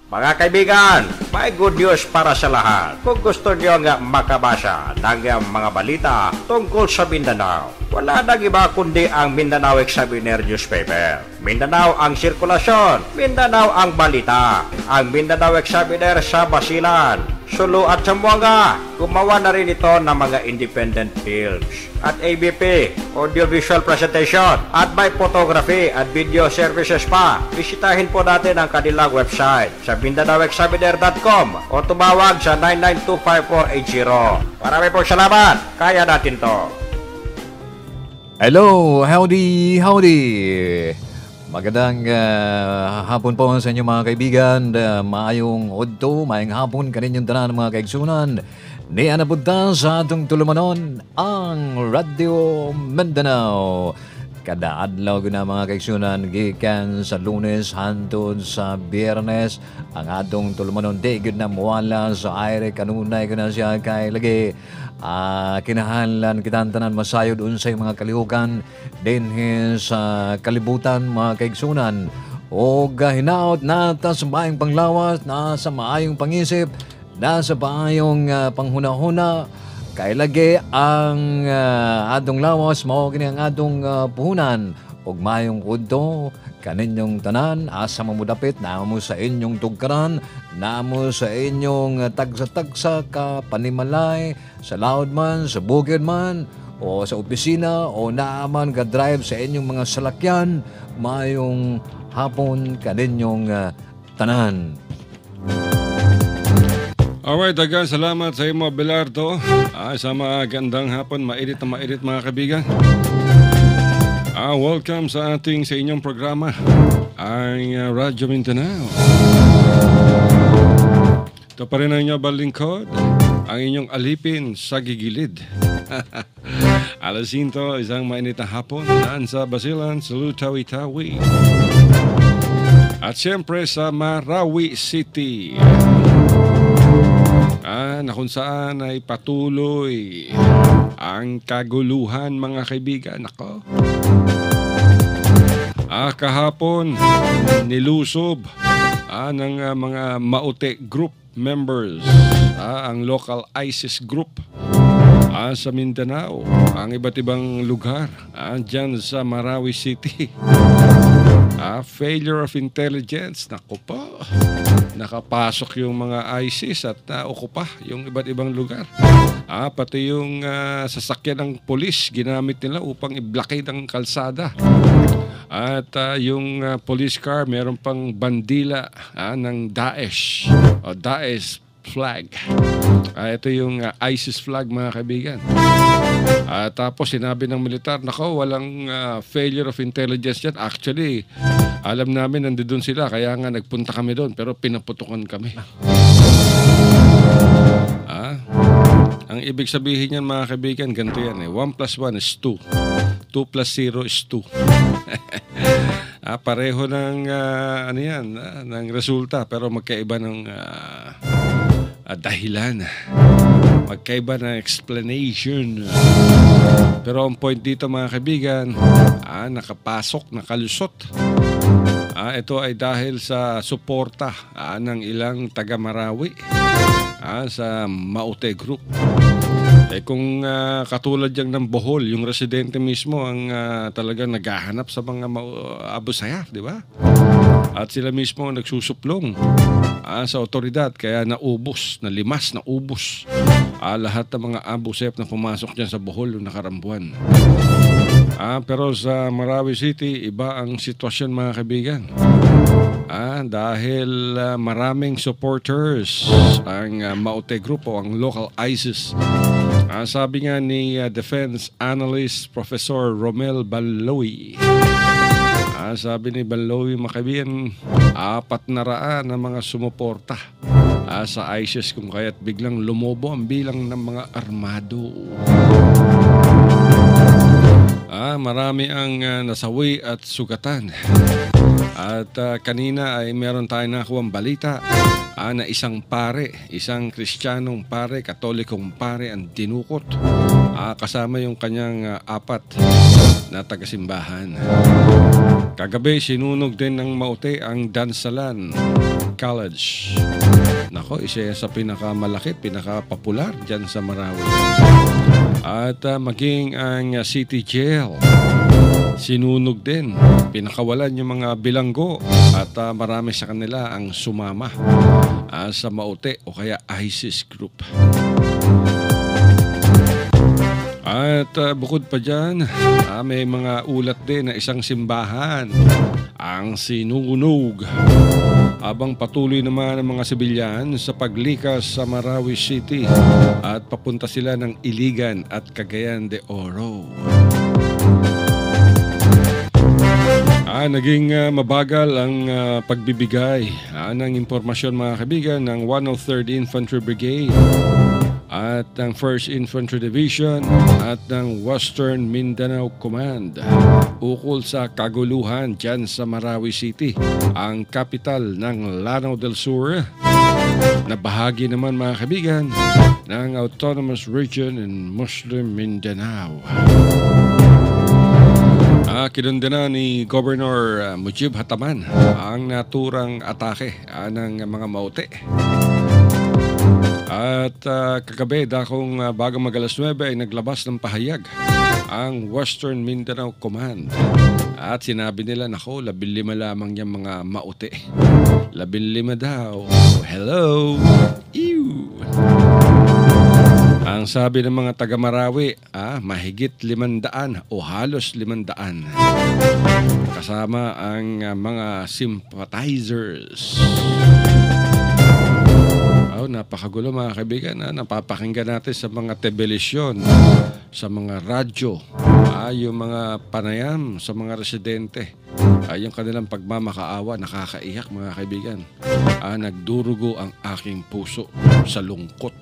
Mga kaibigan, may good news para sa lahat. Kung gusto nyo nga makabasa ng mga balita tungkol sa Mindanao, wala nang iba kundi ang Mindanao Examiner newspaper. Mindanao ang sirkulasyon, Mindanao ang balita. Ang Mindanao Examiner sa Basilan, Sulu at Zamboanga. Gumawa na rin ito ng mga independent films at ABP, audiovisual presentation, at may photography at video services pa. Bisitahin po natin ang kanilang website sa MindanaoExaminer.com o tumawag sa 9925480. Marami pong salamat. Kaya natin to. Hello, howdy. Magandang hapon po sa inyo mga kaibigan. Maayong udto, maayong hapon kaninyong tanan mga kaigsunan. Ni anapunta sa atong tulumanon ang Radio Mindanao. Kada adlaw na mga kaigsunan gikan sa Lunes hangtod sa Biyernes ang atong tulumanon di gud na muwala sa aire kanunay kuna siya kay lagi kinahanglan kitang tanan masayod unsay mga kalihukan dinhi sa kalibutan mga kaigsunan o hinaot nata sa maayong panglawas na sa maayong pangisip na sa maayong panghuna-huna. Kay lagi ang adong lawas mao kini ang adong puhunan ug mayong udto kaninyong tanan asa mamudapit namo sa inyong tugkaran namo sa inyong tagsa-tagsa ka panimalay sa laod man sa bukid man o sa opisina o naaman ka drive sa inyong mga salakyan mayong hapon kaninyong tanan. Alright, dagan salamat sa imo Belardo. Sa mga gandang hapon, mainit na mainit mga kaibigan. Welcome sa inyong programa, ang Radyo Mindanao. Ito pa rin ang inyong balingkod, ang inyong alipin sa gigilid. Alas 5, isang mainit na hapon, naan sa Basilan, sa Lutawi-Tawi. At siyempre sa Marawi City. Na kung saan ay patuloy ang kaguluhan mga kaibigan. Ako. Kahapon nilusob ng mga Maute Group members ang local ISIS group sa Mindanao, ang iba't ibang lugar dyan sa Marawi City. Failure of intelligence. Naku po. Nakapasok yung mga ISIS at okupa yung iba't ibang lugar. Pati yung sasakyan ng polis ginamit nila upang i-blockade ang kalsada. At yung police car meron pang bandila ng Daesh o Daesh flag. Ito yung ISIS flag mga kaibigan. Tapos sinabi ng militar, nako walang failure of intelligence yan. Actually, alam namin nandun sila kaya nga nagpunta kami doon pero pinaputukan kami. Ang ibig sabihin yan mga kaibigan, ganito yan 1 plus 1 is 2. 2 plus 0 is 2. Pareho ng ng resulta pero magkaiba ng dahilan. Magkaiba ng explanation. Pero ang point dito mga kaibigan, nakapasok, nakalusot. Ito ay dahil sa suporta ng ilang taga-Marawi sa Maute Group. Kung katulad yang ng Bohol, yung residente mismo ang talagang naghahanap sa mga Abu Sayyaf, di ba? At sila mismo nagsusuplong sa otoridad kaya naubos, naubos lahat ng mga Abu Sayyaf na pumasok dyan sa Bohol noong nakarang buwan. Pero sa Marawi City, iba ang sitwasyon mga kaibigan. Dahil maraming supporters ang Maute Group o ang local ISIS. Sabi nga ni Defense Analyst Professor Romel Baloy, sabi ni Baloy, mga kaibigan, 400 na mga sumuporta sa ISIS kung kaya't biglang lumobo ang bilang ng mga armado. Marami ang nasawi at sugatan. At kanina ay meron tayong nakuhang balita na isang Kristiyanong pare, Katolikong pare ang dinukot. Kasama yung kanyang 4 na tagasimbahan. Kagabi, sinunog din ng maute ang Dansalan College. Nako, isa sa pinakamalaki, pinakapopular dyan sa Marawi. At maging ang City Jail, sinunog din. Pinakawalan yung mga bilanggo at marami sa kanila ang sumama sa maute o kaya ISIS group. At bukod pa dyan, may mga ulat din na isang simbahan ang sinunog. Habang patuloy naman ang mga sibilyan sa paglikas sa Marawi City at papunta sila ng Iligan at Cagayan de Oro. Naging mabagal ang pagbibigay ng impormasyon mga kaibigan ng 103rd Infantry Brigade at ng 1st Infantry Division at ng Western Mindanao Command ukol sa kaguluhan dyan sa Marawi City, ang capital ng Lanao del Sur, na bahagi naman mga kaibigan ng Autonomous Region in Muslim Mindanao. Kinundena ni Governor Mujib Hataman ang naturang atake ng mga maute. At kagabi, dakong bago mag-alas 9 ay naglabas ng pahayag ang Western Mindanao Command. At sinabi nila, nako, 15 lamang niyang mga maute. 15 daw. Hello! Ew! Ang sabi ng mga taga-Marawi, mahigit 500 o halos 500. Kasama ang mga sympathizers. Napakagulo mga kaibigan. Napapakinggan natin sa mga television, sa mga radyo, yung mga panayam sa mga residente, yung kanilang pagmamakaawa, nakakaiyak mga kaibigan. Nagdurugo ang aking puso sa lungkot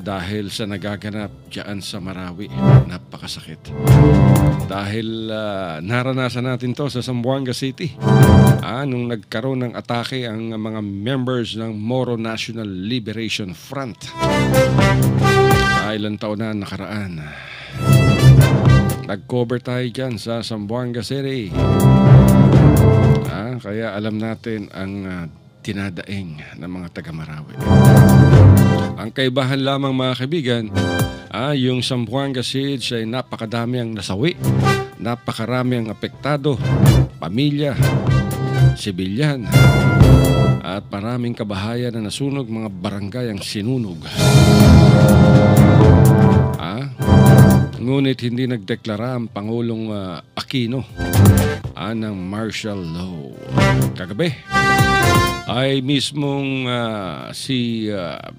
dahil sa nagaganap dyan sa Marawi. Napakasakit. Dahil naranasan natin to sa Zamboanga City nung nagkaroon ng atake ang mga members ng Moro National Liberation Front. Ilang taon na nakaraan. Nag-cover tayo dyan sa Zamboanga City. Kaya alam natin ang dinadaing ng mga taga-Marawi. Ang kaibahan lamang mga kaibigan, yung Zamboanga Siege ay napakadami ang nasawi, napakarami ang apektado, pamilya, sibilyan, at maraming kabahayan na nasunog, mga barangay ang sinunog. Ngunit hindi nagdeklara ang Pangulong Aquino ng martial law. Kagabi ay mismong si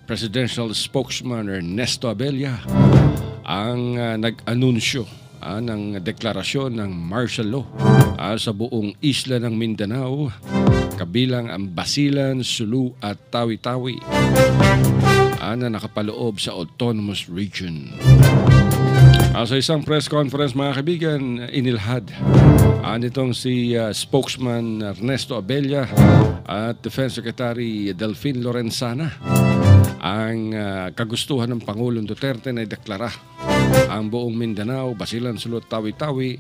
Presidential Spokesman Ernesto Abella ang nag-anunsyo ng deklarasyon ng martial law sa buong isla ng Mindanao, kabilang ang Basilan, Sulu at Tawi-Tawi na nakapaloob sa Autonomous Region. Sa isang press conference mga kaibigan, inilhad nitong si spokesman Ernesto Abella at Defense Secretary Delfin Lorenzana ang kagustuhan ng Pangulong Duterte na ideklara ang buong Mindanao, Basilan, Sulu at Tawi-Tawi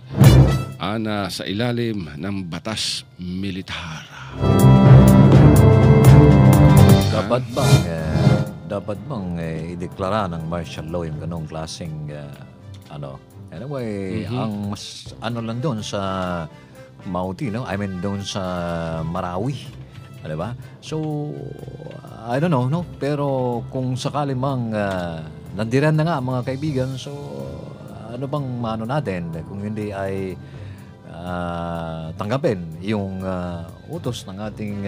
na sa ilalim ng batas militar. Dapat bang ideklara ng martial law yung ganong klaseng Anyway, ang mas lang doon sa Mauti, no? I mean doon sa Marawi, di ba? So I don't know, no? Pero kung sakali mang nandiran na nga mga kaibigan, so ano bang mano natin kung hindi ay tanggapin yung utos ng ating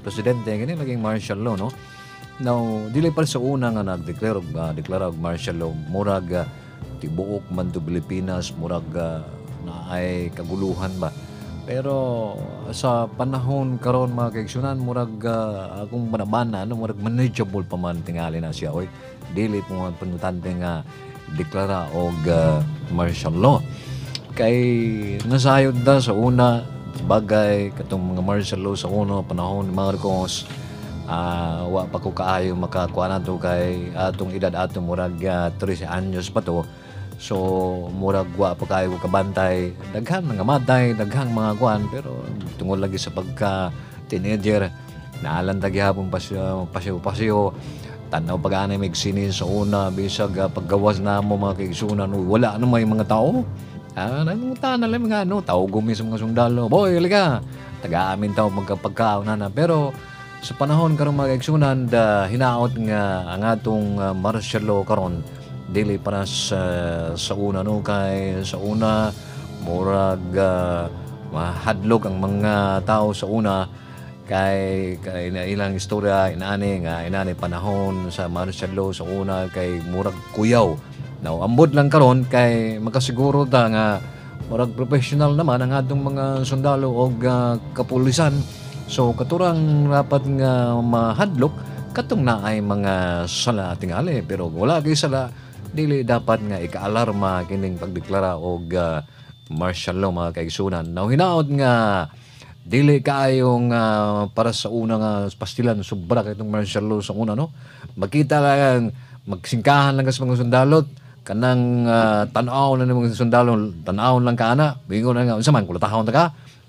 presidente, ganyan naging martial law, no? Now, dili pa sa una nga nagdeklara og martial law, murag tibuok man to Pilipinas, murag na ay kaguluhan ba. Pero sa panahon karon mga kaigsunan, murag akong manabana, murag manageable pa man tingali na siya. Oy, dili po nga panutante nga deklara og martial law. Kay nasayod da sa una, bagay katong mga martial law sa una panahon ni Marcos, wa pa ko kaayo makakuha na to kay atong edad atong murag 13 anyos pa to. So, murag wa pa kayo kabantay. Daghan nga matay, daghang mga kuan, pero tungod lagi sa pagka teenager, naalantag hapon pasyo, tanaw pag-anay may sinin sa una, bisag paggawas na mo mga kaigsunan, wala na may mga tao. Nangunta na lang mga tao gumis mga sundalo. Boy, halika. Taga-amin tao magkapagkaon na. Pero sa panahon karong mga kaigsunan, hinaot nga ang atong martial law karon dili para sa una kay sa una murag mahadlok ang mga tao sa una kay ilang istorya inani panahon sa martial law sa una kay murag kuyaw. Now, ambot lang karon kay makasiguro ta nga murag professional naman ang atong mga sundalo o kapulisan. So katurang rapat nga mahadlok katong na ay mga sala tingali, pero wala kay sala dili dapat nga ika-alarma kining pagdeklara og martial law mga kaigsunan. Now, hinaot nga dili kaayong para sa una nga pastilan sobra kay itong martial law sa una, no? Makita lang magsingkahan lang sa mga sundalot kanang tan-aw na ng mga sundalo, tan-aw lang ka ana, bingon na nga unsa man kulatahon ta ka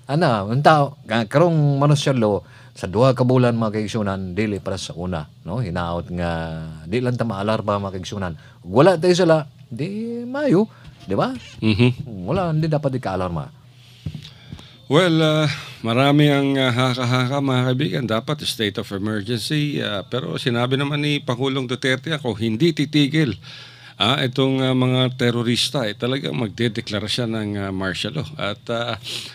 ana unta karong martial law sa duha ka bulan mga kaigsunan dili para sa una, no? Hinaot nga di lang ta maalarma mga kaigsunan, wala tayo sala di mayo, di ba? Wala, hindi dapat ika-alarma. Well, marami ang haka-haka mga kaibigan. Dapat state of emergency. Pero sinabi naman ni Pangulong Duterte ako, hindi titigil itong mga terorista. Talagang magdedeklara siya ng martial law. At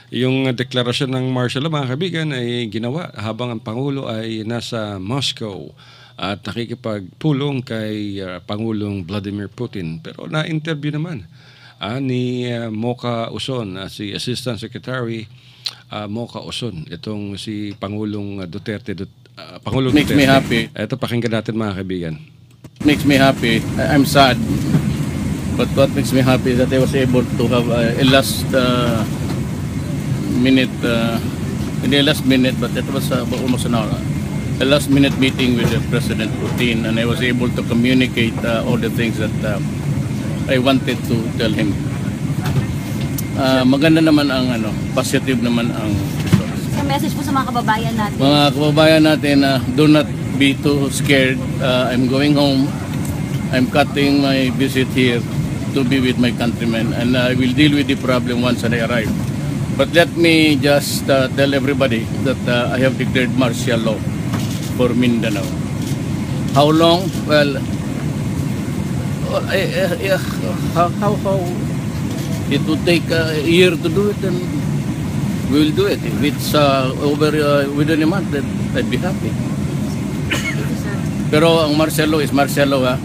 yung deklarasyon ng martial law mga kaibigan ay ginawa habang ang Pangulo ay nasa Moscow at nakikipagpulong kay Pangulong Vladimir Putin. Pero na-interview naman ni Mocha Uson, si Assistant Secretary Mocha Uson, itong si Pangulong Duterte. Pangulong Makes Duterte. me happy. Ito, pakinggan natin mga kaibigan. Makes me happy. I'm sad. But what makes me happy is that I was able to have a last minute, hindi last minute, but it was almost an hour, a last minute meeting with President Putin, and I was able to communicate all the things that I wanted to tell him. Maganda naman ang positive naman ang results. Sa message po sa mga kababayan natin. Mga kababayan natin, do not be too scared. I'm going home. I'm cutting my visit here to be with my countrymen, and I will deal with the problem once I arrive. But let me just tell everybody that I have declared martial law for Mindanao. How long? Well, how it would take a year to do it, and we will do it. If it's over within a month, then I'd be happy. Pero ang martial law is martial law, ha?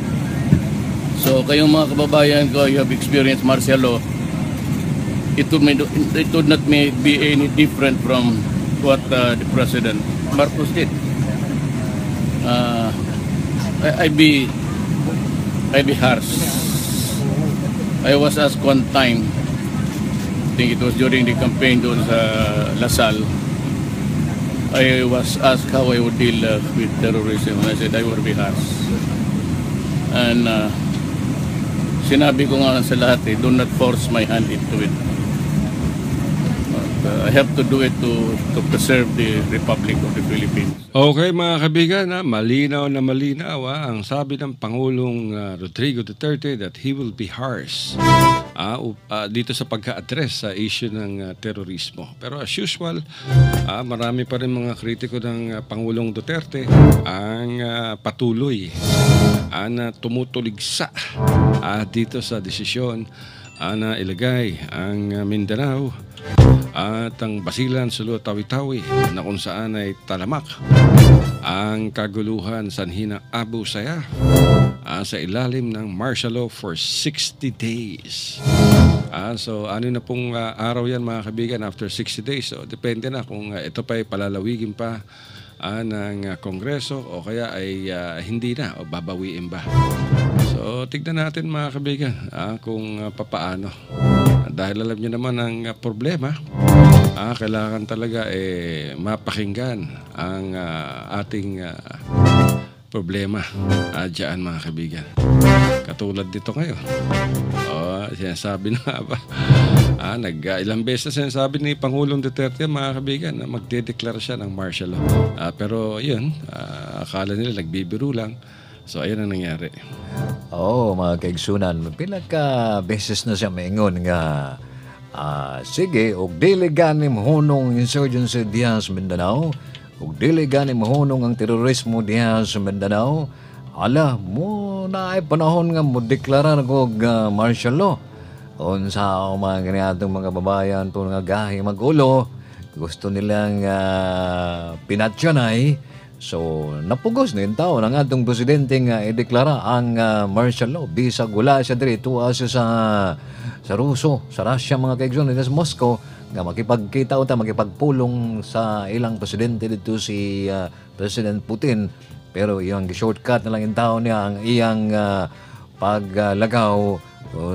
So kayong mga kababayan ko, you have experienced martial law, it would not be any different from what the President Marcos did. I'd be harsh. I was asked one time, I think it was during the campaign doon sa Lasal, I was asked how I would deal with terrorism, and I said I would be harsh. And sinabi ko nga sa lahat, do not force my hand into it. I have to do it to preserve the Republic of the Philippines. Okay mga kaibigan, malinaw na malinaw ang sabi ng Pangulong Rodrigo Duterte that he will be harsh dito sa pagka-address sa issue ng terorismo. Pero as usual, marami pa rin mga kritiko ng Pangulong Duterte ang patuloy na tumutuligsa dito sa desisyon na ilagay ang Mindanao at ang Basilan, Sulu at Tawi-Tawi na kung saan ay talamak ang kaguluhan sanhi ng Abu Sayyaf sa ilalim ng martial law for 60 days. So ano na pong araw yan mga kaibigan after 60 days. So depende na kung ito pa ay palalawigin pa ng Kongreso o kaya ay hindi na o babawiin ba. So tignan natin mga kaibigan kung papaano. Dahil alam niyo naman ang problema, kailangan talaga mapakinggan ang ating problema dyan mga kaibigan. Katulad dito ngayon. sinasabi na ba? Ilang beses na sinasabi ni Pangulong Duterte, mga kaibigan, na magdedeklara siya ng martial law. Pero yun, akala nila nagbibiro lang. So ayun ang nangyari. Mga kaigsunan, pila ka beses na siya maingon nga sige, og dili ganim hunong insurgency diha sa Mindanao, og dili ganim hunong ang terorismo diha sa Mindanao. Ala, mo na ay panahon nga mo deklara og martial law. Unsa mga ganitong mga babayan po nga gahi magulo, gusto nilang pinatyanay. So, napugos na yung tao ng atong presidente nga ideklara ang martial law. Bisag wala siya dito sa Ruso, sa Russia, mga kaigsoon, sa Moscow, nga makipagkita o makipagpulong sa ilang presidente dito si President Putin. Pero yung shortcut na lang yung tao niya, ang iyang paglagaw.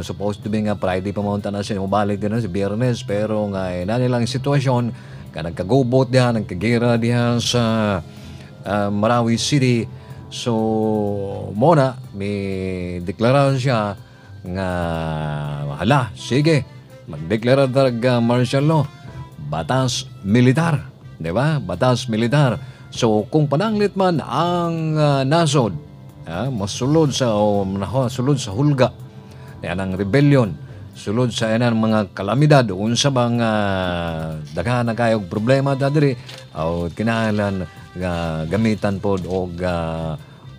Supposed to be nga Friday pamunta na siya, mabalik din na si Biyernes. Pero nga nilang sitwasyon, ka nagkagubot diha, nagkagira diha sa Marawi City. So, muna, may deklarasyon siya nga, hala, sige, magdeklara talaga martial law. Batas militar, di ba? Batas militar. So, kung pananglit man ang nasod, masulod sa hulga, yan ang rebellion, sulod sa yan ang mga kalamidad, unsa bang daghan na kayong problema dadiri, o kinahanglan gamitan po o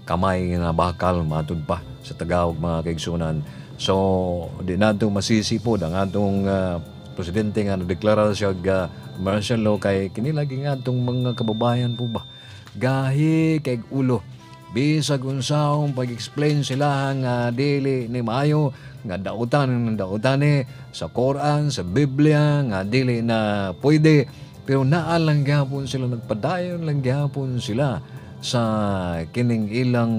kamay na bakal matud pa sa Tagaog, mga kaigsunan. So, di nato masisi po ang atong presidente nga nadeklara siya martial law kay kinilagi nga atong mga kababayan po ba gahi kay ulo bisag unsaong pag-explain sila nga dili ni maayo nga dautan sa Quran, sa Biblia nga dili na pwede, pero naalang gyapon sila, nagpadayon lang gyapon sila sa kining ilang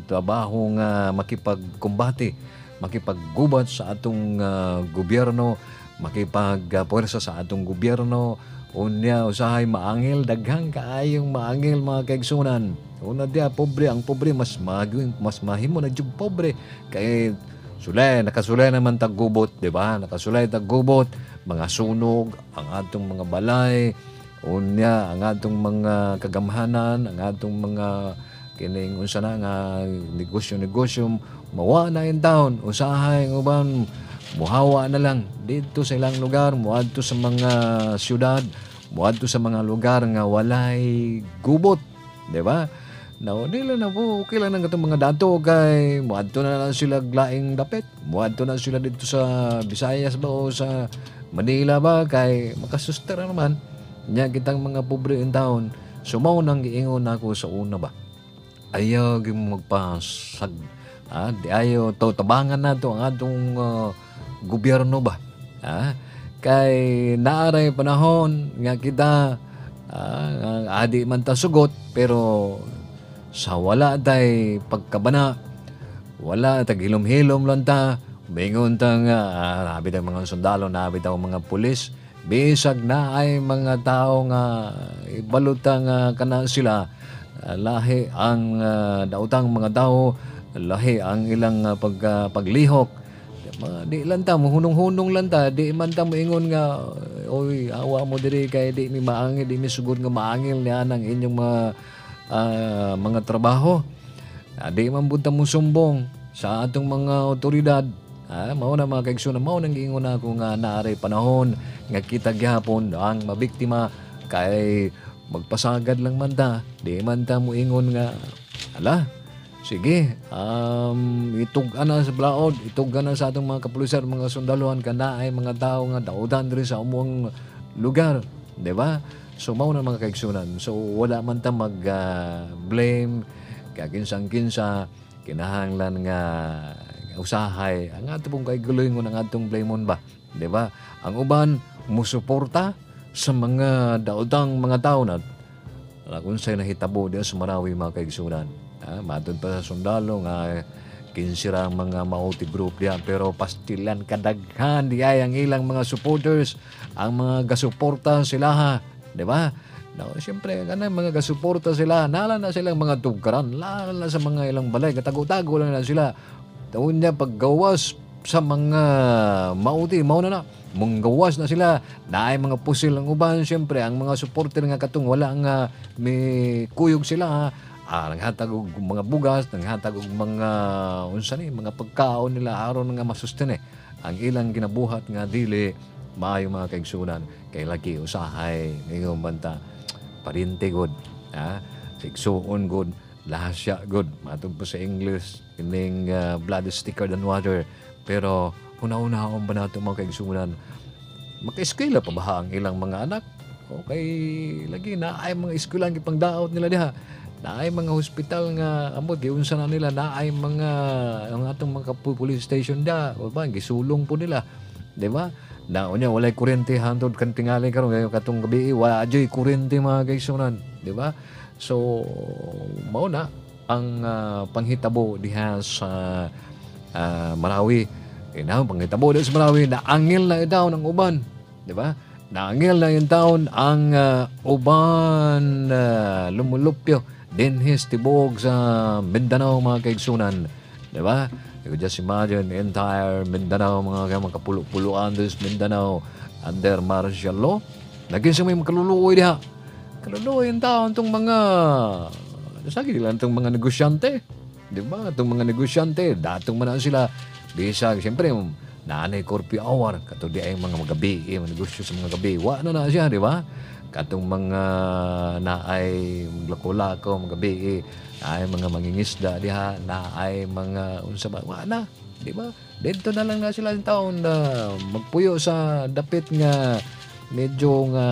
trabaho nga makipagkumbati, makipaggubat sa atong gobyerno, makipagpuwersa sa atong gobyerno. Unya usahay maangil, daghang kaayong maangil, mga kaigsunan. Una dia pobre, ang pobre mas mahimo na jud pobre kay nakasulay naman taggubot, di ba? Nakasulay taggubot, mga sunog, ang atong mga balay, unya ang atong mga kagamhanan, ang atong mga kining unsa na nga negosyo mawa na in town, usahay ng uban muhawa na lang dito sa ilang lugar, muadto sa mga syudad, muadto sa mga lugar nga walay gubot, di ba? Now, dila na po, okay lang ng itong mga dato kay muadto na lang sila glaing dapit, muadto na sila dito sa Visayas ba o sa Manila ba, kay makasustera naman niya kitang mga pobre in town. So, mao nang giingon ako sa una ba, ayaw magpasag, di ayaw tabangan na to ang atong gobyerno ba, kay naaray panahon nga kita adi man ta sugot, pero sa wala tay pagkabana, wala tag hilom-hilom lang ta, bingon ta nga nabi tang mga sundalo, nabi tang mga pulis, bisag na ay mga tao nga ibalutang kana sila, lahi ang dautang mga tao, lahi ang ilang paglihok. Di lang ta, hunong-hunong lang ta, di man ta moingon nga, oy, awa mo diri kay di mi maangil, di mi sugod nga maangil niya ang inyong mga trabaho. Di man bunta mo sumbong sa atong mga otoridad. Mao na mga kaigsunan, mao nang giingon ako nga naaray panahon nga kita gyapon ang mabiktima kay magpasagad lang man ta, di man ta moingon nga ala, sige, itug-an na sa blaod, itug-an na sa atong mga kapulisan, mga sundaluhan, kana ay mga tao nga daudan diri sa umong lugar, di ba? So, mao na mga kaigsunan. So, wala man ta mag-blame, kakinsang-kinsa, kinahanglan nga usahay. Ang ato pong kaiguloy ang atong blamon ba? Di ba? Ang uban, musuporta sa mga daudang mga tao na kung sa'yo nahitabo diya sa Marawi, mga kaigsunan. Matod pa sa sundalo nga kinsira ang mga mauti group diya, pero pastilan kadaghan diya ang ilang mga supporters, ang mga gasuporta sila ha, di ba? No, siyempre ganun mga gasuporta sila, nala na silang mga tugkaran, lala na sa mga ilang balay, katago-tago lang na sila. Taon niya paggawas sa mga mauti, mao na mong gawas na sila, naay mga pusil ang uban, siyempre, ang mga supporter nga katong wala nga may kuyog sila, nanghatag og mga bugas, nanghatag og mga unsa ni mga pagkaon nila aron nga masustene ang ilang ginabuhat nga dili maayo mga kaigsunan kay lagi usahay ngayon banta parinti good sigsuon good lahasya good matod po sa English kining blood is thicker than water pero una-unahon ba nato mga kaigsunan maka-eskwela pa ba ang ilang mga anak okay lagi na ay mga eskwela ang ipangdaot nila diha naay mga hospital nga amot giunsa na nila naay mga ang atong mga police station da o ba gisulong po nila di ba na unya walay kuryente hantod kan tingali karon kayo katong gabi wala joy kuryente mga kaigsunan di ba so mao na ang panghitabo diha sa Marawi panghitabo diha sa Marawi na angel na daw ng uban di ba naangel na yung taon ang uban lumulupyo dinhis tibog sa Mindanao mga kaigsunan. Di ba? You could just imagine entire Mindanao, mga kapulo-puluan sa Mindanao under martial law. Naging sa may makaluluoy diha. Kaluluoy yung taon itong mga sagi lang itong mga negosyante. Di ba? Itong mga negosyante, datong man sila. Bisag, siyempre, nanay curfew hour. Kato di ay mga magabi, mga negosyo sa mga gabi. Wa na siya, di ba? Katong mga naay maglako-lako mga gabi naay mga mangingisda diha naay mga unsa ba na di ba dito na lang na sila ng taon na magpuyo sa dapit nga medyo nga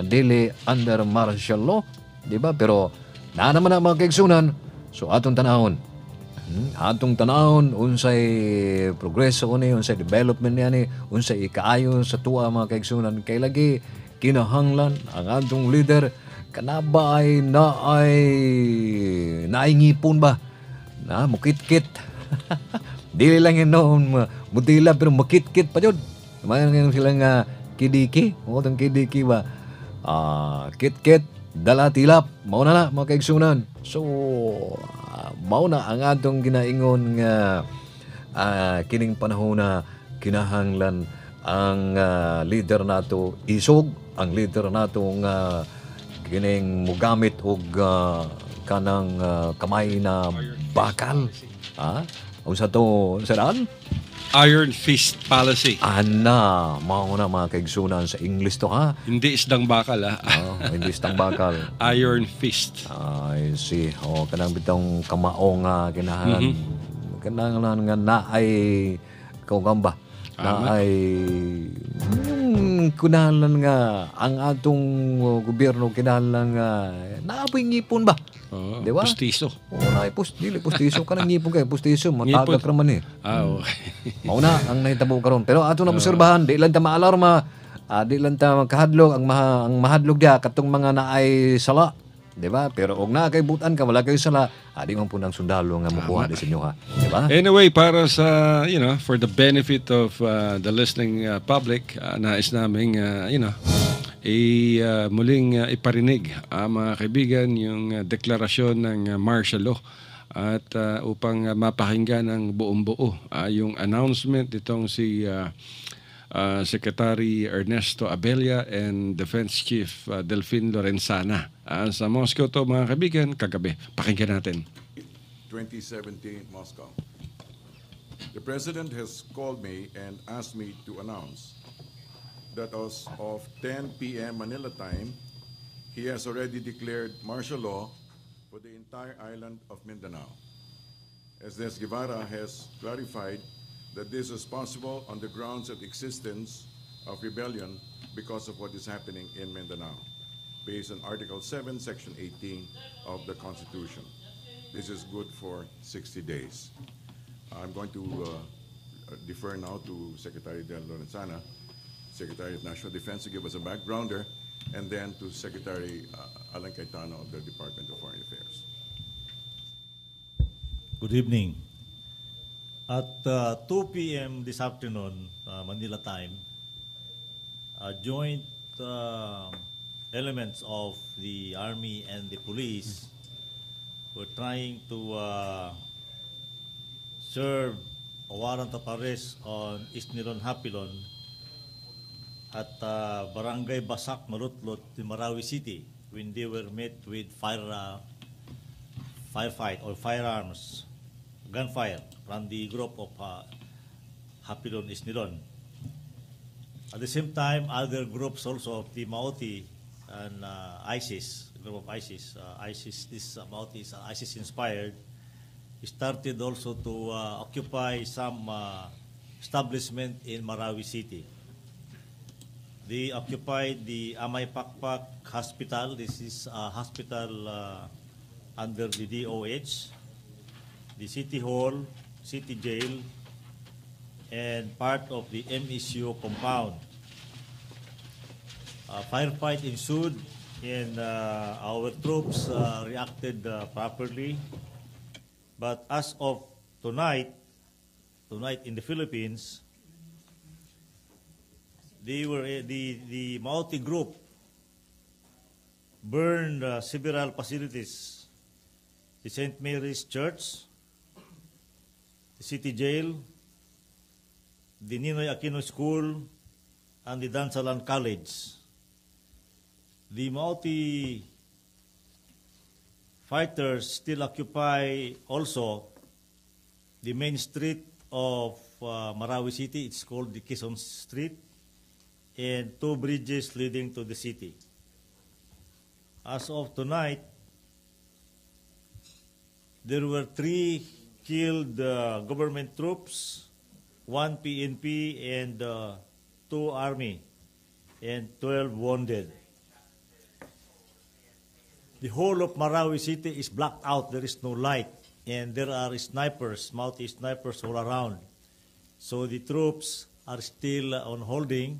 dili under martial law di ba pero na naman ang mga kaigsunan so atong tanahon unsay progreso unsay development niya unsay ikaayo sa tuwa mga kaigsunan kay lagi kinahanglan ang atong leader kanaba ay naingipon ba na mukitkit dili lang yun noon mutila pero makitkit pa yun mayroon sila nga kidiki mga kidiki ba kitkit dala tilap mao na mga kaigsunan so mao na ang atong ginaingon nga kining panahon na kinahanglan ang leader nato isog ang leader nato nga kining mugamit og kanang kamay na bakal unsa to saan Iron Fist Policy. Ana, mao na mga kaigsunan sa English to Hindi isdang bakal hindi isdang bakal. Iron Fist. I see. Kanang bitong kamao nga kinahanglan. Kinahanglan nga naay kagamba. Na ay kinahanglan nga ang atong gobyerno kinahanglan nga naapoy ngipon ba? Di ba? Pustiso. Naay dili pustiso ka nang ngipon kay pustiso matagak raman okay. Mao na ang nahitabo karon pero ato na obserbahan di lang ta maalarma di lang ta magkahadlok ang mahadlok dia katong mga naay sala. Di ba? Pero og na kay butan ka wala kay sala, di man po ng sundalo nga mukuha di sa inyo Di ba? Anyway, para sa for the benefit of the listening public, nais naming muling iparinig mga kaibigan yung deklarasyon ng martial law at upang mapakinggan ng buong buo yung announcement itong si Secretary Ernesto Abella and Defense Chief Delfin Lorenzana. Sa Moscow to mga kaibigan, kagabi. Pakinggan natin. 2017 Moscow. The President has called me and asked me to announce that as of 10 p.m. Manila time, he has already declared martial law for the entire island of Mindanao. Esdes Guevara has clarified that this is possible on the grounds of existence of rebellion because of what is happening in Mindanao, based on Article 7, Section 18 of the Constitution. This is good for 60 days. I'm going to defer now to Secretary Del Lorenzana, Secretary of National Defense, to give us a backgrounder, and then to Secretary Alan Cayetano of the Department of Foreign Affairs. Good evening. At 2 p.m. this afternoon, Manila time, joint elements of the Army and the police were trying to serve a warrant of arrest on Isnilon Hapilon at Barangay Basak, Malutlot in Marawi City when they were met with firefight or firearms, gunfire from the group of Hapilon Isnilon. At the same time, other groups also of the Maoti and ISIS, group of ISIS, this Maoti is ISIS inspired, started also to occupy some establishment in Marawi City. They occupied the Amay Pakpak Hospital. This is a hospital under the DOH, the City Hall, City Jail, and part of the MSU compound. A firefight ensued, and our troops reacted properly. But as of tonight in the Philippines, they were the Maoti group burned several facilities: the St. Mary's Church, the City Jail, the Ninoy Aquino School, and the Dansalan College. The Maoti fighters still occupy also the main street of Marawi City. It's called the Quezon Street, and two bridges leading to the city. As of tonight, there were 3 killed government troops, 1 PNP and 2 army, and 12 wounded. The whole of Marawi City is blacked out. There is no light, and there are snipers, Maoti snipers all around. So the troops are still on holding,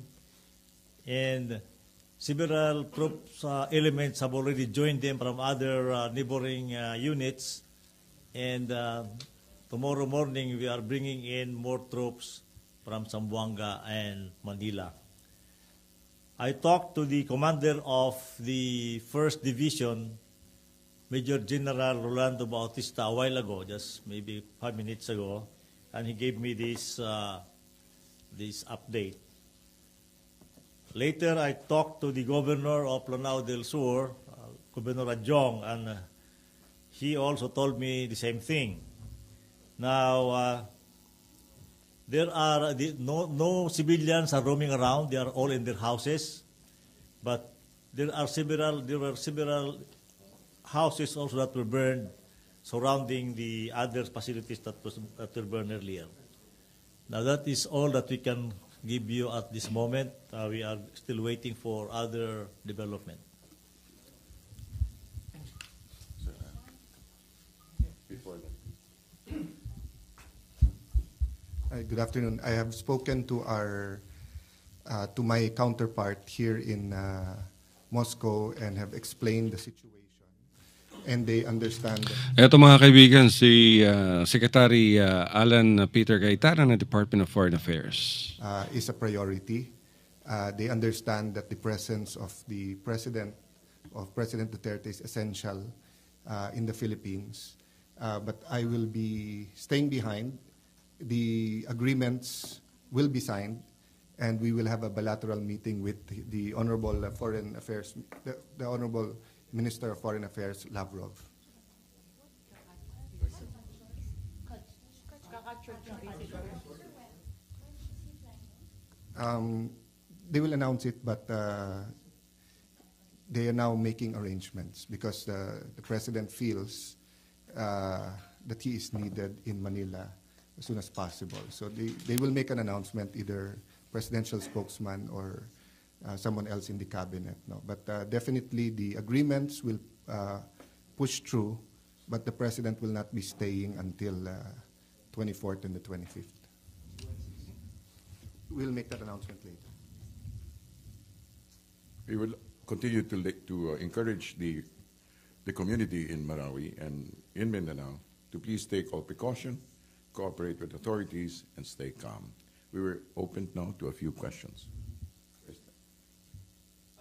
and several troops elements have already joined them from other neighboring units, and tomorrow morning we are bringing in more troops from Zamboanga and Manila. I talked to the commander of the 1st Division, Major General Rolando Bautista, a while ago, just maybe 5 minutes ago, and he gave me this update. Later, I talked to the governor of Lanao del Sur, Governor Adjong, and he also told me the same thing. Now, there are no civilians are roaming around. They are all in their houses, but there were several houses also that were burned surrounding the other facilities that were burned earlier. Now that is all that we can give you at this moment. We are still waiting for other development. Good afternoon. I have spoken to to my counterpart here in Moscow and have explained the situation, and they understand. Ito mga kaibigan, si Secretary Alan Peter Cayetano ng Department of Foreign Affairs. Is a priority. They understand that the presence of the President Duterte is essential in the Philippines, but I will be staying behind. The agreements will be signed, and we will have a bilateral meeting with the Honorable Foreign Affairs, the Honorable Minister of Foreign Affairs, Lavrov. They will announce it, but they are now making arrangements because the President feels that he is needed in Manila as soon as possible. So they will make an announcement, either presidential spokesman or someone else in the cabinet. No? But definitely the agreements will push through, but the president will not be staying until 24th and the 25th. We'll make that announcement later. We will continue to encourage the community in Marawi and in Mindanao to please take all precaution, cooperate with authorities, and stay calm. We were open now to a few questions.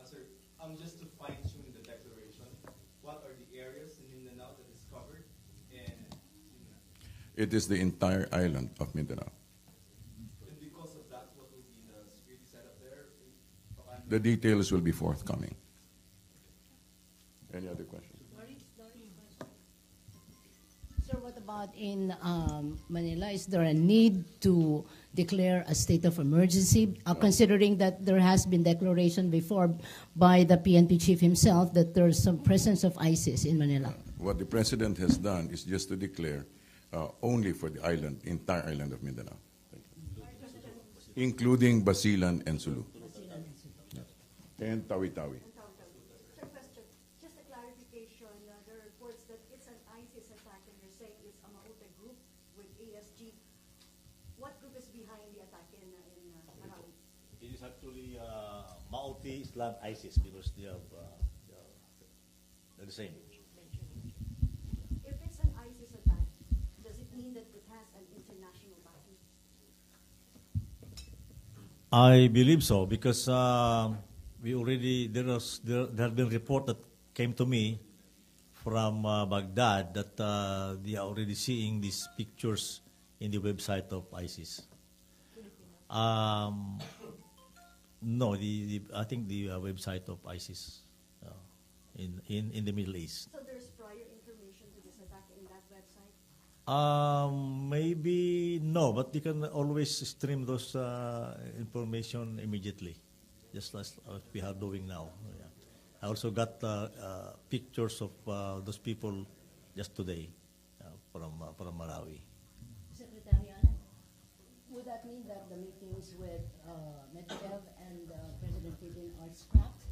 Sir, just to fine-tune the declaration, what are the areas in Mindanao that is covered? And It is the entire island of Mindanao. The details will be forthcoming. Any other questions? Sir, what about in Manila? Is there a need to declare a state of emergency, considering that there has been declaration before by the PNP chief himself that there's some presence of ISIS in Manila? What the President has done is just to declare only for the island, entire island of Mindanao, including Basilan and Sulu. And Tawi-Tawi. Sir, question. Just a clarification. There are reports that it's an ISIS attack, and you're saying it's a Maute group with ASG. What group is behind the attack in Marawi? It is actually Maute Islam ISIS because they're the same. If it's an ISIS attack, does it mean that it has an international backing? I believe so because we already there have been report that came to me from Baghdad that they are already seeing these pictures in the website of ISIS. No, I think the website of ISIS in the Middle East. So there's prior information to this attack in that website? Maybe no, but you can always stream those information immediately, just as we are doing now. Yeah. I also got pictures of those people just today from Marawi. Secretary Ana, would that mean that the meetings with Medvedev and President Putin are scrapped?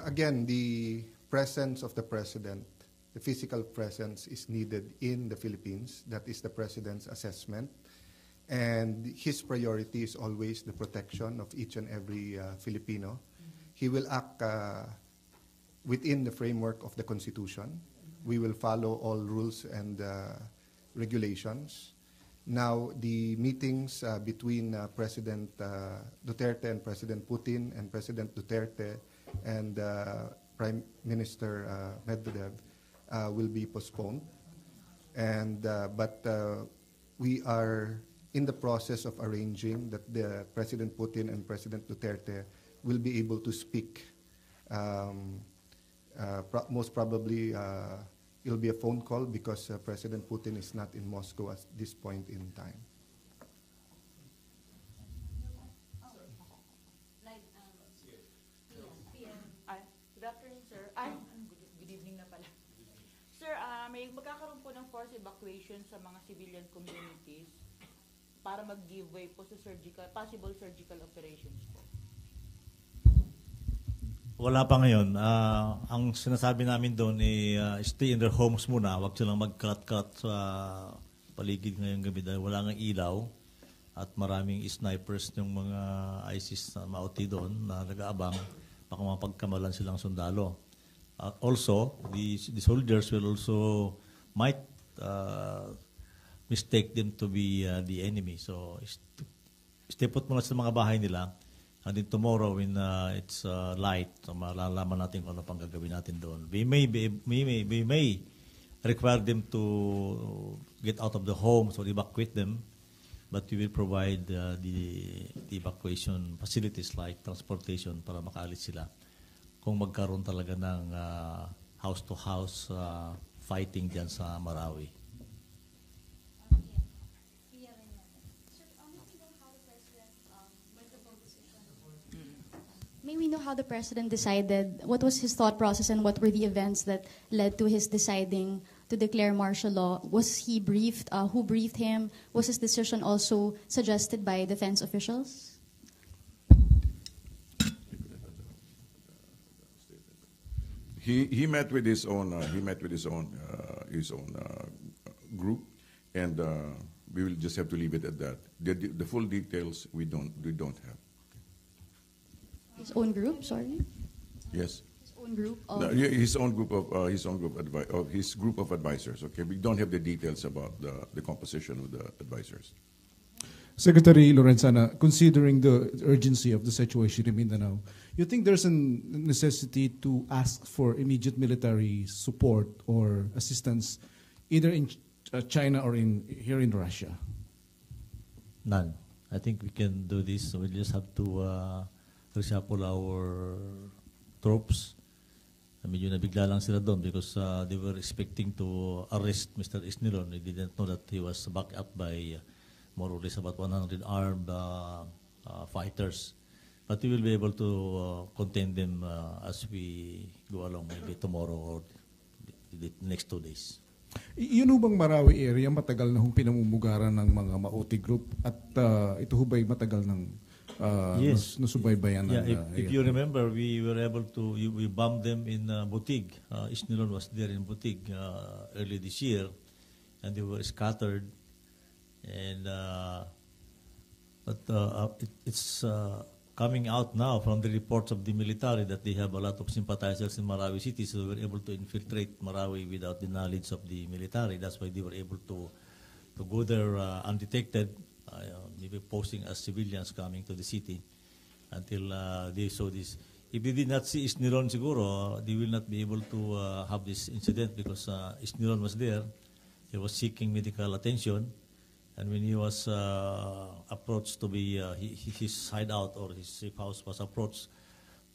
Again, the presence of the president, the physical presence is needed in the Philippines. That is the president's assessment. And his priority is always the protection of each and every Filipino. He will act within the framework of the Constitution. We will follow all rules and regulations. Now, the meetings between President Duterte and President Putin and President Duterte and Prime Minister Medvedev will be postponed. And but we are in the process of arranging that the President Putin and President Duterte will be able to speak. Most probably, it'll be a phone call because President Putin is not in Moscow at this point in time. Good afternoon, sir. Good evening na pala. Sir, may magkakaroon po ng forced evacuation sa mga civilian communities para mag-give way po sa possible surgical operations po. Wala pa ngayon. Ang sinasabi namin doon ay stay in their homes muna. Huwag silang mag-cut-cut sa paligid ngayong gabi dahil wala nga ilaw at maraming snipers ng mga ISIS na Maute doon na nag-aabang baka mapagkamalan silang sundalo. Also, the soldiers will also might mistake them to be the enemy. So, stay put muna sa mga bahay nila. And then tomorrow when it's light, so malalaman natin kung ano pang gagawin natin doon. We may require them to get out of the homes or evacuate them, but we will provide the evacuation facilities like transportation para makaalis sila kung magkaroon talaga ng house-to-house fighting dyan sa Marawi. May we know how the president decided, what was his thought process and what were the events that led to his deciding to declare martial law? Was he briefed? Who briefed him? Was his decision also suggested by defense officials? He met with his own group, and we will just have to leave it at that. The full details we don't have. His own group, sorry? Yes. His own group of... No, his group of advisors. Okay, we don't have the details about the composition of the advisors. Secretary Lorenzana, considering the urgency of the situation in Mindanao, you think there's a necessity to ask for immediate military support or assistance either in China or here in Russia? None. I think we can do this. We just have to reshuffle our troops. Medyo nabigla lang sila doon because they were expecting to arrest Mr. Isnilon. They didn't know that he was backed up by more or less about 100 armed fighters. But we will be able to contain them as we go along, maybe tomorrow or the next 2 days. Yun ho bang Marawi area, matagal na hong pinamumugaran ng mga Maute group at ito ho ba'y matagal ng yes. nasubaybayan? Yeah, if you remember, we were able to, we bombed them in Butig. Isnilon was there in Butig early this year, and they were scattered. And it's coming out now from the reports of the military that they have a lot of sympathizers in Marawi City, so they were able to infiltrate Marawi without the knowledge of the military. That's why they were able to go there undetected, maybe posing as civilians coming to the city until they saw this. If they did not see Isnilon siguro, they will not be able to have this incident because Isnilon was there. He was seeking medical attention. And when he was approached to be, his hideout or his safe house was approached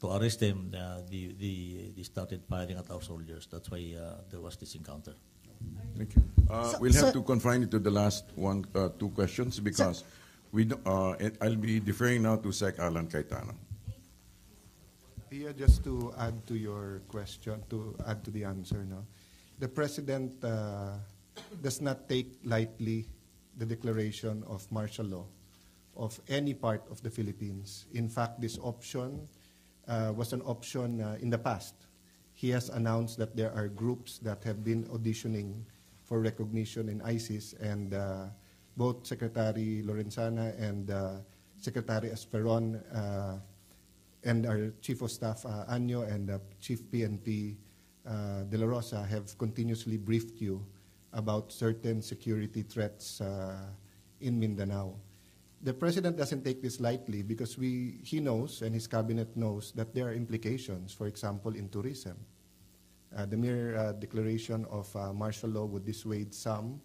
to arrest him, they started firing at our soldiers. That's why there was this encounter. Thank you. We'll have to confine it to the last two questions because I'll be deferring now to Sec. Alan Cayetano. Yeah, just to add to your question, to add to the answer, no? The President does not take lightly the declaration of martial law of any part of the Philippines. In fact, this option was an option in the past. He has announced that there are groups that have been auditioning for recognition in ISIS, and both Secretary Lorenzana and Secretary Esperon and our Chief of Staff Anyo and Chief PNP De La Rosa have continuously briefed you about certain security threats in Mindanao. The President doesn't take this lightly because he knows and his cabinet knows that there are implications, for example, in tourism. The mere declaration of martial law would dissuade some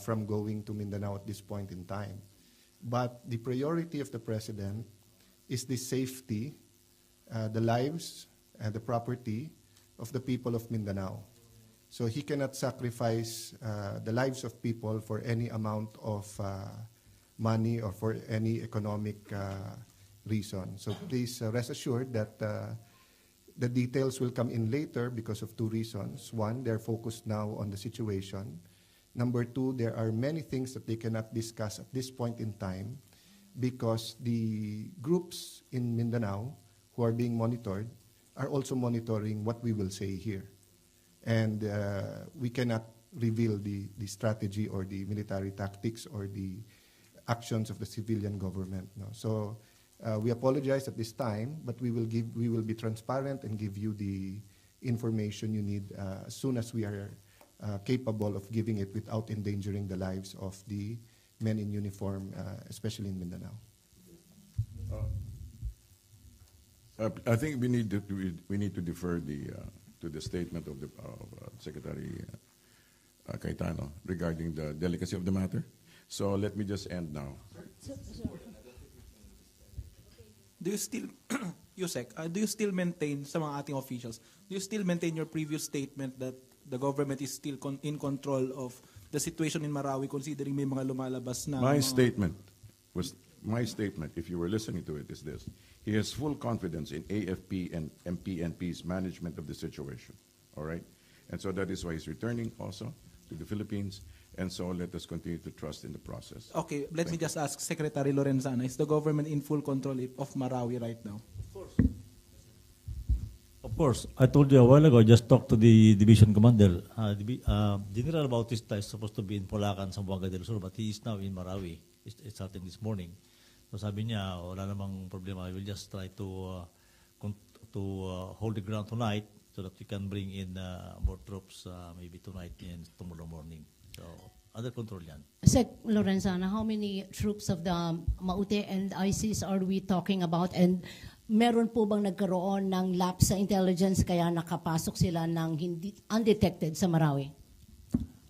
from going to Mindanao at this point in time. But the priority of the President is the safety, the lives, and the property of the people of Mindanao. So he cannot sacrifice the lives of people for any amount of money or for any economic reason. So please rest assured that the details will come in later because of two reasons. One, they're focused now on the situation. Number two, there are many things that they cannot discuss at this point in time because the groups in Mindanao who are being monitored are also monitoring what we will say here. And we cannot reveal the strategy or the military tactics or the actions of the civilian government. No? So we apologize at this time, but we will be transparent and give you the information you need as soon as we are capable of giving it without endangering the lives of the men in uniform, especially in Mindanao. I think we need to defer to the statement of Secretary Cayetano regarding the delicacy of the matter. So let me just end now. Do you still, Yusek, do you still maintain sa mga ating officials, do you still maintain your previous statement that the government is still in control of the situation in Marawi considering may mga lumalabas na... My statement, if you were listening to it, is this. He has full confidence in AFP and MPNP's management of the situation, all right? And so that is why he's returning also to the Philippines, and so let us continue to trust in the process. Okay, let me just ask Secretary Lorenzana, is the government in full control of Marawi right now? Of course. I told you a while ago, I just talked to the division commander. General Bautista is supposed to be in Polacan, Zamboanga del Sur, but he is now in Marawi. It started this morning. So sabi niya, wala namang problema. I will just try to hold the ground tonight so that we can bring in more troops maybe tonight and tomorrow morning. So, under control yan. Sec. Lorenzana, how many troops of the Maute and ISIS are we talking about? And meron po bang nagkaroon ng lapse sa intelligence kaya nakapasok sila ng hindi undetected sa Marawi?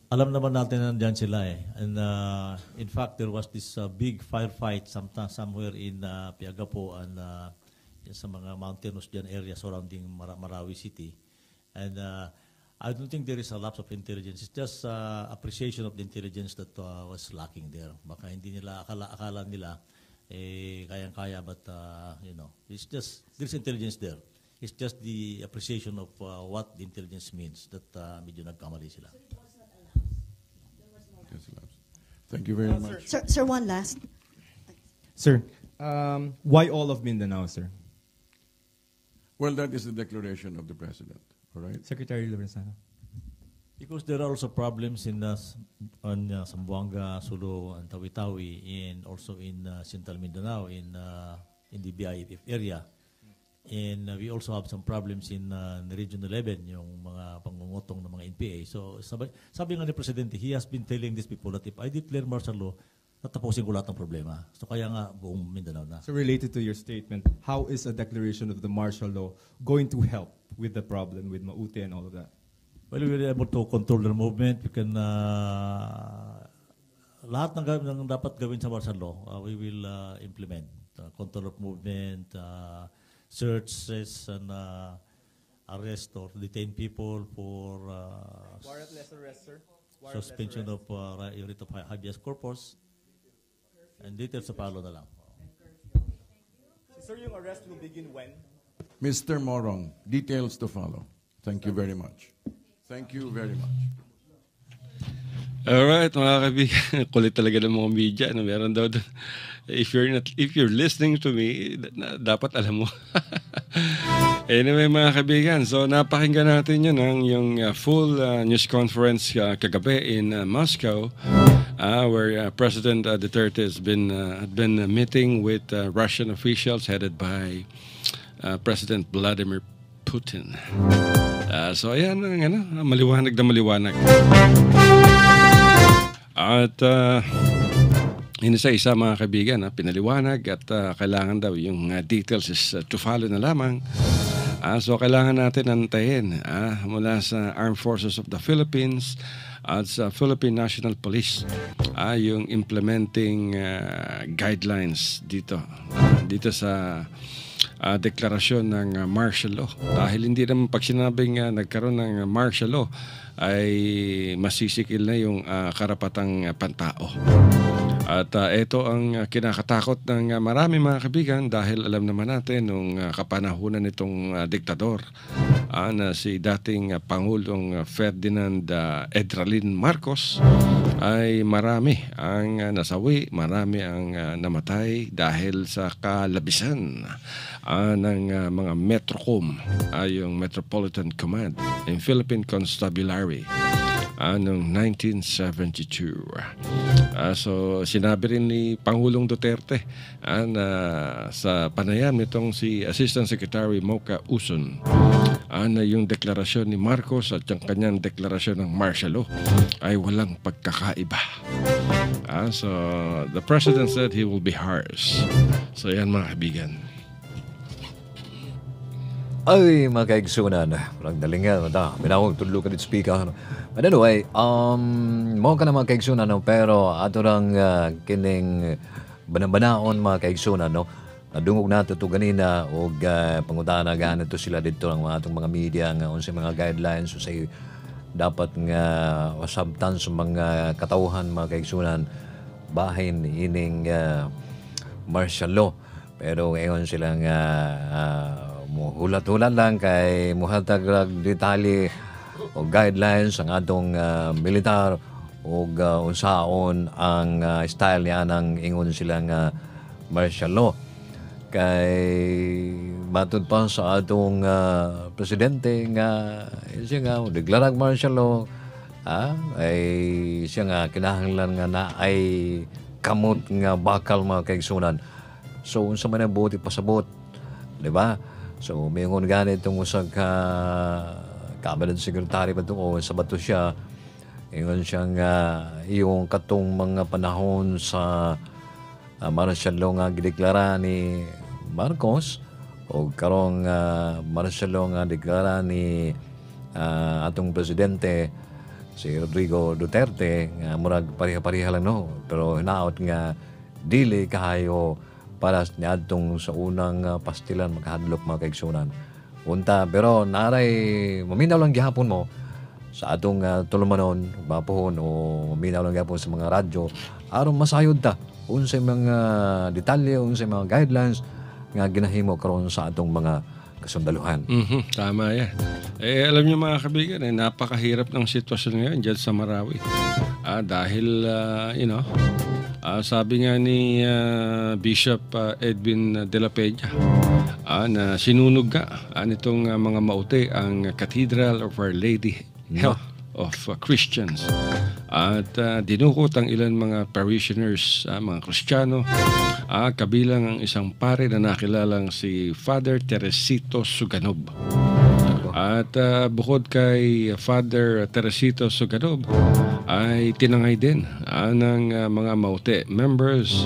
Alam naman natin na nandyan sila eh. And in fact, there was this big firefight somewhere in Piagapo and sa mga mountainous dyan area surrounding Marawi City. And I don't think there is a lapse of intelligence. It's just appreciation of the intelligence that was lacking there. Baka hindi nila, akala nila, kayang-kaya, but, it's just, there's intelligence there. It's just the appreciation of what the intelligence means that medyo nagkamali sila. Thank you very much. Sir, one last. Sir, why all of Mindanao, sir? Well, that is the declaration of the President, all right? Secretary Lorenzana. Because there are also problems in Zamboanga, Sulu, and Tawi-Tawi, and also in Central Mindanao, in the BIF area. And we also have some problems in Region 11, yung mga pangungutong ng mga NPA. So sabi nga ni Presidente, he has been telling these people that if I declare martial law, tatapusin ko lahat ng problema. So kaya nga buong Mindanao na. So related to your statement, how is a declaration of the martial law going to help with the problem with Maute and all of that? Well, we were able to control the movement. We can lahat ng dapat gawin sa martial law, we will implement. Control of movement, searches and arrest or detain people for warrantless arrest, sir. Suspension of writ of habeas corpus, and details sa palo na lang. So, sir, yung arrest will begin when? Mr. Morong, details to follow. Thank you very much. Thank you very much. Alright, mga kaibigan, kulit talaga ng mga media. Meron daw doon. If you're listening to me, dapat alam mo. Anyway, mga kaibigan, so napakinggan natin yun yung full news conference kagabi in Moscow, where President Duterte had been meeting with Russian officials headed by President Vladimir Putin. So ayan, maliwanag na maliwanag. At isa mga kaibigan, pinaliwanag at kailangan daw yung details is to follow na lamang. So kailangan natin antayin mula sa Armed Forces of the Philippines at sa Philippine National Police yung implementing guidelines dito sa deklarasyon ng martial law. Dahil hindi naman pag sinabing nagkaroon ng martial law ay masisikil na yung karapatang pantao. At ito ang kinakatakot ng marami mga kaibigan dahil alam naman natin nung kapanahunan nitong diktador na si dating Pangulong Ferdinand Edralin Marcos ay marami ang nasawi, marami ang namatay dahil sa kalabisan ng mga Metrocom, yung Metropolitan Command in Philippine Constabulary noong 1972. So sinabi rin ni Pangulong Duterte na sa panayam nitong si Assistant Secretary Mocha Uson na yung deklarasyon ni Marcos at yung kanyang deklarasyon ng martial law ay walang pagkakaiba. So the President said he will be harsh. So yan mga kaibigan. Ay, mga kaigsunan, walang dalingan, minawag tulog ka dito speaker. But anyway, mo ka na mga kaigsunan, pero ato lang kining banabanaon mga kaigsunan, nadungog nato ito ganina o pangutana ganito sila dito ng atong mga media nga unsa mga guidelines so say dapat nga wasabtan sa mga katauhan mga kaigsunan bahin ining martial law. Pero ngayon silang hulat-hulat lang kay muhatag detalye o guidelines ang atong militar o unsaon ang style niya ng ingon silang martial law. Kay matod pa sa atong presidente nga siya nga deklarag martial law ay siya nga kinahanglan nga na ay kamot nga bakal mga kaigsunan. So unsa man ang buti pasabot, di ba? So mayingon ganit itong usag cabinet secretary pa o sa bato siya. Ingon siya nga yung katong mga panahon sa martial law nga gideklara ni Marcos o karong martial law nga deklara ni atong presidente si Rodrigo Duterte nga murag pareha-pareha lang no, pero hinaot nga dili kahayo para niadtong sa unang pastilan makahadlok mga kaigsunan. Unta pero naray maminaw lang gihapon mo sa atong tulumanon, bapohon o maminaw lang gihapon sa mga radyo aron masayod ta unsay mga detalye, unsay mga guidelines nga ginahimo karon sa atong mga kasundaluhan. Tama yan. Alam niyo mga kaibigan, napakahirap ng sitwasyon ngayon dyan sa Marawi. Dahil, sabi nga ni Bishop Edwin de la Peña, na sinunog nga nitong mga maute ang Cathedral of Our Lady Health of Christians. At dinukot ang ilan mga parishioners, mga Kristiyano, kabilang ang isang pare na nakilalang si Father Teresito Suganob. At bukod kay Father Teresito Suganob, ay tinangay din ng mga maute members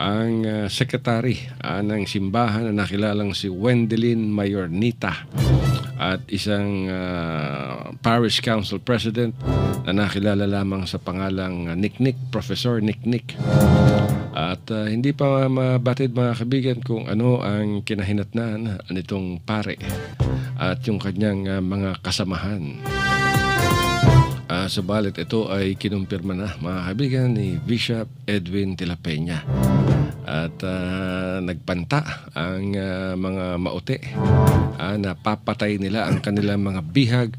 ang secretary ng simbahan na nakilalang si Wendelin Mayornita at isang parish council president na nakilala lamang sa pangalang Nick, Professor Nick. At hindi pa mabatid mga kaibigan kung ano ang kinahinatnan nitong pare at yung kanyang mga kasamahan. Subalit ito ay kinumpirma na mga kaibigan ni Bishop Edwin de la Peña. At nagpanta ang mga maute na papatay nila ang kanilang mga bihag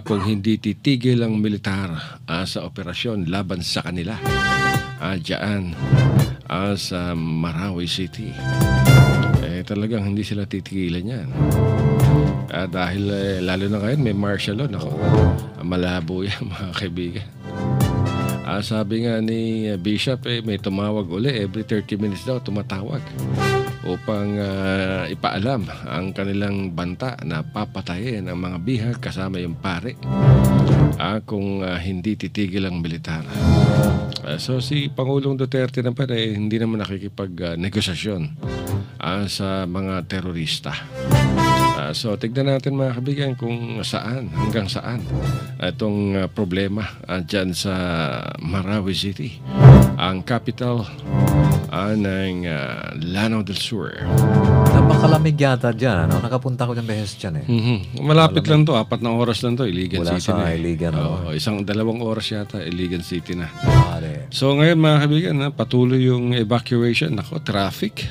kung hindi titigil ang militar sa operasyon laban sa kanila diyan sa Marawi City. Talagang hindi sila titigilan yan. Dahil lalo na ngayon may martial law. Nako, malabo yan mga kaibigan. Sabi nga ni Bishop, may tumawag uli every 30 minutes daw tumatawag upang ipaalam ang kanilang banta na papatayin ang mga bihag kasama yung pare kung hindi titigil ang militar. So si Pangulong Duterte naman hindi naman nakikipag-negosasyon sa mga terorista. So tignan natin mga kaibigan kung hanggang saan itong problema dyan sa Marawi City, ang capital ng Lanao del Sur. Napakalamig yata dyan. Nakapunta ko ng beses dyan Malapit lang to, 4 na oras lang to, Iligan City na. Iligan. 2 oras yata, Iligan City na. So ngayon mga kaibigan, patuloy yung evacuation. Nako, traffic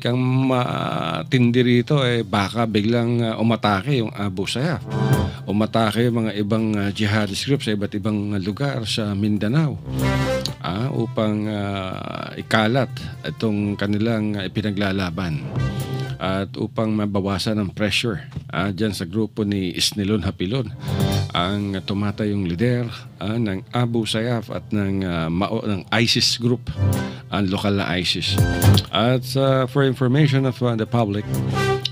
ang matindi rito baka biglang umatake yung Abu Sayyaf. Umatake yung mga ibang jihadist groups sa iba't ibang lugar sa Mindanao upang ikalat itong kanilang ipinaglalaban at upang mabawasan ang pressure dyan sa grupo ni Isnilon Hapilon, ang tumatayong lider ng Abu Sayyaf at ng ISIS group, ang lokal na ISIS. At for information of the public,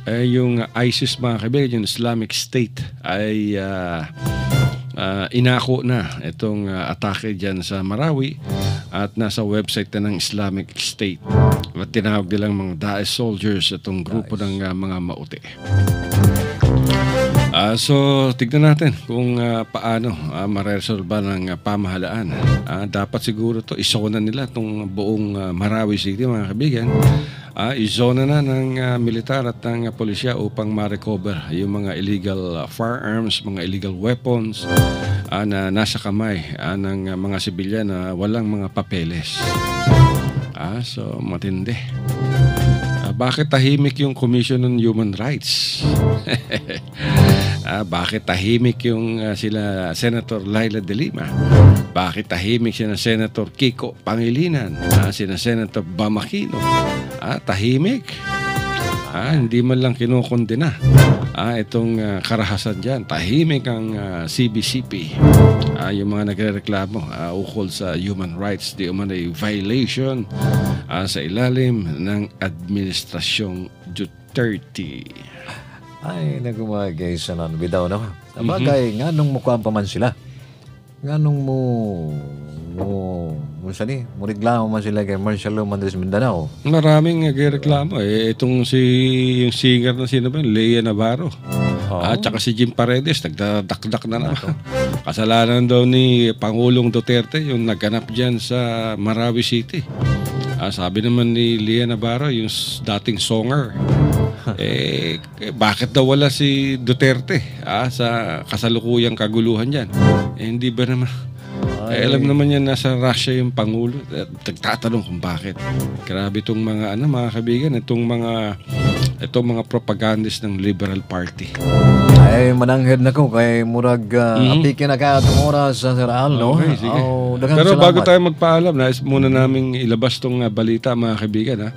yung ISIS mga kaibigan, yung Islamic State ay inako na itong atake dyan sa Marawi at nasa website na ng Islamic State. At tinawag nilang mga Daesh soldiers itong grupo ng mga maute. So, tignan natin kung paano maresolba ng pamahalaan. Dapat siguro to isona nila itong buong Marawi City mga kaibigan. Izona na ng militar at ng pulisya upang ma-recover yung mga illegal firearms, mga illegal weapons na nasa kamay ng mga sibilyan na walang mga papeles. So, matindi. Bakit tahimik yung Commission on Human Rights? Bakit tahimik yung sila Senator Laila de Lima? Bakit tahimik sina Senator Kiko Pangilinan? Sina Senator Bamakino? Tahimik? Hindi man lang kinukondena itong karahasan dyan. Tahimik ang CBCP. Yung mga nagrereklamo ukol sa human rights, di umano ay violation sa ilalim ng Administrasyong Duterte. Ay, nagumagay sa bitaw na. Sabagay, nga nung mukuhaan pa man sila. Nga nung mo reklamo man sila kay Marcelo Mandres Mindanao. Maraming nagreklamo. Itong yung singer na sino ba? Lea Navarro. At saka si Jim Paredes, nagdadakdak na naman. Kasalanan daw ni Pangulong Duterte yung nagganap dyan sa Marawi City. Sabi naman ni Lia Navarro, yung dating songer, bakit daw wala si Duterte sa kasalukuyang kaguluhan dyan? Hindi ba naman? Alam naman yan, nasa Russia yung Pangulo. Nagtatanong kung bakit. Grabe itong mga, mga kaibigan, itong mga propagandist ng Liberal Party. Ay, mananghid na ko kay Murag apikin na ka itong oras sa Siral, no? Okay, sige. Pero salamat. bago tayo magpaalam, nais muna naming ilabas itong balita, mga kaibigan.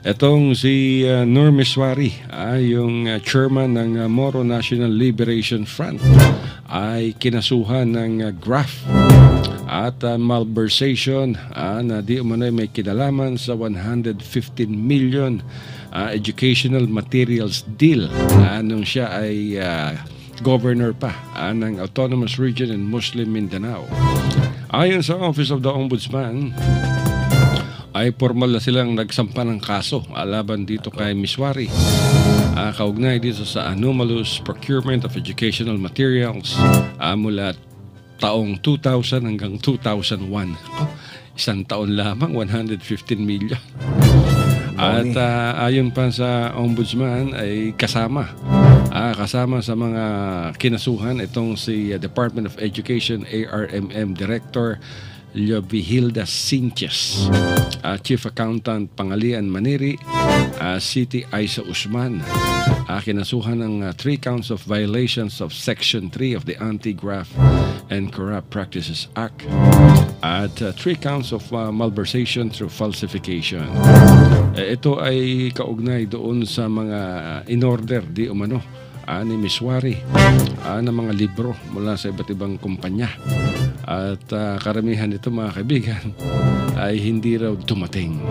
Itong si Nur Miswari, yung chairman ng Moro National Liberation Front, ay kinasuhan ng graft at malversation na di umano'y may kinalaman sa 115 million educational materials deal nung siya ay governor pa ng Autonomous Region in Muslim Mindanao. Ayon sa Office of the Ombudsman, ay formal na silang nagsampa ng kaso laban dito kay Miswari. Kaugnay dito sa anomalous procurement of educational materials mula taong 2000 hanggang 2001. Isang taon lamang, 115 million. At ayon pa sa Ombudsman ay kasama sa mga kinasuhan itong si Department of Education ARMM Director Llovihilda Sinches, Chief Accountant Pangalian Maniri, City Aisa Usman. Kinasuhan ng 3 counts of violations of Section 3 of the Anti-Graft and Corrupt Practices Act at 3 counts of malversation through falsification. Ito ay kaugnay doon sa mga in-order di umano ni Miswari ng mga libro mula sa iba't ibang kumpanya. At karamihan nito, mga kaibigan, ay hindi raw dumating.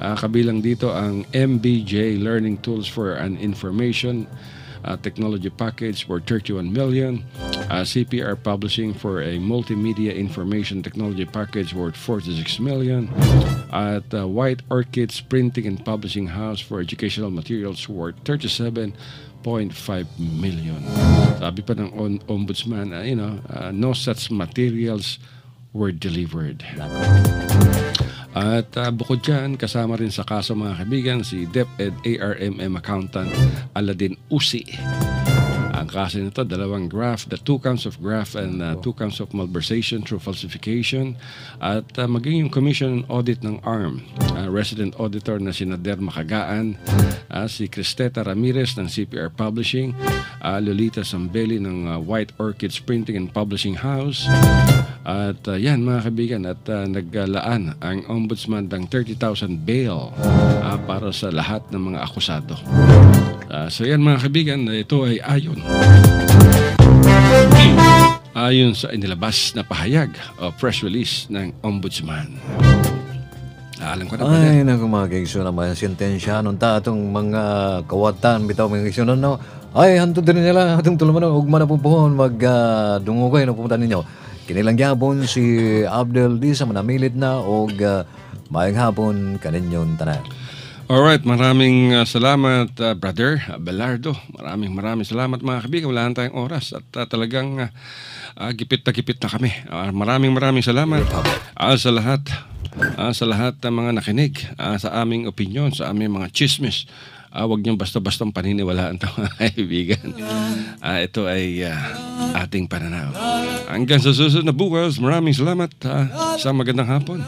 Kabilang dito ang MBJ Learning Tools for an Information Technology Package for 31 million, CPR Publishing for a Multimedia Information Technology Package worth 46 million, at White Orchids Printing and Publishing House for Educational Materials worth 37.5 million. Sabi pa ng Ombudsman, no such materials were delivered. At bukod dyan, kasama rin sa kaso, mga kaibigan, si DepEd ARMM Accountant Aladin Usi. Ang kaso nito, 2 graft, 2 counts of graft and 2 counts of malversation through falsification, at maging yung Commission on Audit ng ARM, Resident Auditor na si Nader Makagaan, si Cristeta Ramirez ng CPR Publishing, Lolita Sambeli ng White Orchids Printing and Publishing House. At yan, mga kaibigan, at naglaan ang Ombudsman ng 30,000 bail para sa lahat ng mga akusado. So yan, mga kaibigan, ito ay ayon sa inilabas na pahayag o press release ng Ombudsman. Alam ko na ba? Ay, naku, mga kaigsyon naman, sentensya nung tatong mga kawatan, bitaw mga kaigsyon, ay, hanto din nila, atong tuluman, ugma na po pohon, magdungugay na pumunta ninyo. Kinilang gyapon si Abdel Di sa manamilit na og maayong hapon kaninyong tanan. Alright, maraming salamat, Brother Belardo. Maraming salamat, mga kaibigan. Wala na tayong oras at talagang gipit na kami. Maraming salamat sa lahat ng mga nakinig sa aming opinion, sa aming mga chismis. Huwag niyong basta-bastang paniniwalaan ito, mga kaibigan. Ito ay ating pananaw. Hanggang sa susunod na bukas, maraming salamat sa magandang hapon.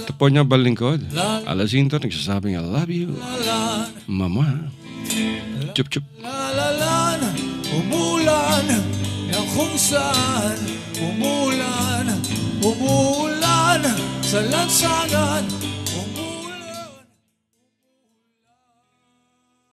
Ito po niya balingkod. Alasinto, nagsasabing I love you, Mama. Chup chup. Umulan na kung saan umulan sa lansangan